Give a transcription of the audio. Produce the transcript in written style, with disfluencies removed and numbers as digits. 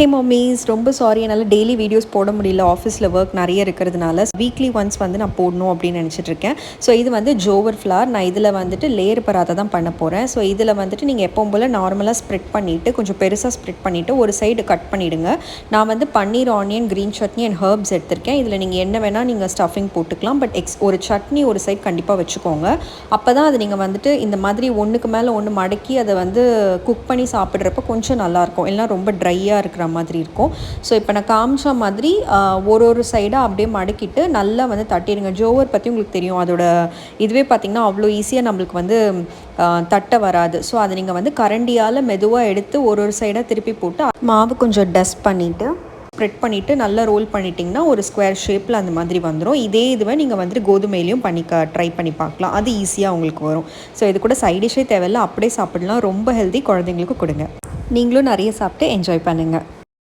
ஹே mummy's, ரொம்ப sorry, என்னால் daily videos போட முடியல. ஆஃபீஸில் ஒர்க் நிறைய இருக்கிறதுனால வீக்லி ஒன்ஸ் வந்து நான் போடணும் அப்படின்னு நினச்சிட்ருக்கேன். ஸோ இது வந்து ஜோவர் ஃப்ளார். நான் இதில் வந்துட்டு லேயர் பராத்தா தான் பண்ண போகிறேன். ஸோ இதில் வந்துட்டு நீங்கள் எப்பவும் போல் நார்மலாக ஸ்ப்ரெட் பண்ணிவிட்டு கொஞ்சம் பெருசாக ஸ்ப்ரெட் பண்ணிவிட்டு ஒரு சைடு கட் பண்ணிவிடுங்க. நான் வந்து paneer, onion, green chutney and herbs எடுத்திருக்கேன். இதில் நீங்கள் என்ன வேணால் நீங்கள் ஸ்டஃபிங் போட்டுக்கலாம். பட் ஒரு சட்னி ஒரு சைடு கண்டிப்பாக வச்சுக்கோங்க. அப்போ தான் அது நீங்கள் வந்துட்டு இந்த மாதிரி ஒன்றுக்கு மேலே ஒன்று மடக்கி அதை வந்து குக் பண்ணி சாப்பிட்றப்ப கொஞ்சம் நல்லாயிருக்கும். இல்லைனா ரொம்ப ட்ரையாக இருக்கிற மாதிரி இருக்கும். ஸோ இப்போ நான் காமிச்ச மாதிரி ஒரு சைடாக அப்படியே மடக்கிட்டு நல்லா வந்து தட்டிடுங்க. ஜோவர் பற்றி உங்களுக்கு தெரியும், அதோட இதுவே பார்த்திங்கன்னா அவ்வளோ ஈஸியாக நம்மளுக்கு வந்து தட்ட வராது. ஸோ அதை நீங்கள் வந்து கரண்டியால் மெதுவாக எடுத்து ஒரு சைடாக திருப்பி போட்டு மாவு கொஞ்சம் டஸ்ட் பண்ணிவிட்டு ஸ்ப்ரெட் பண்ணிவிட்டு நல்லா ரோல் பண்ணிட்டிங்கன்னா ஒரு ஸ்கொயர் ஷேப்பில் அந்த மாதிரி வந்துடும். இதே இதுவே நீங்கள் வந்துட்டு கோதுமையிலையும் ட்ரை பண்ணி பார்க்கலாம். அது ஈஸியாக உங்களுக்கு வரும். ஸோ இது கூட சைடிஷே தேவையில்லை, அப்படியே சாப்பிடலாம். ரொம்ப ஹெல்தி, குழந்தைங்களுக்கு கொடுங்க. நீங்களும் நிறைய சாப்பிட்டு என்ஜாய் பண்ணுங்கள்.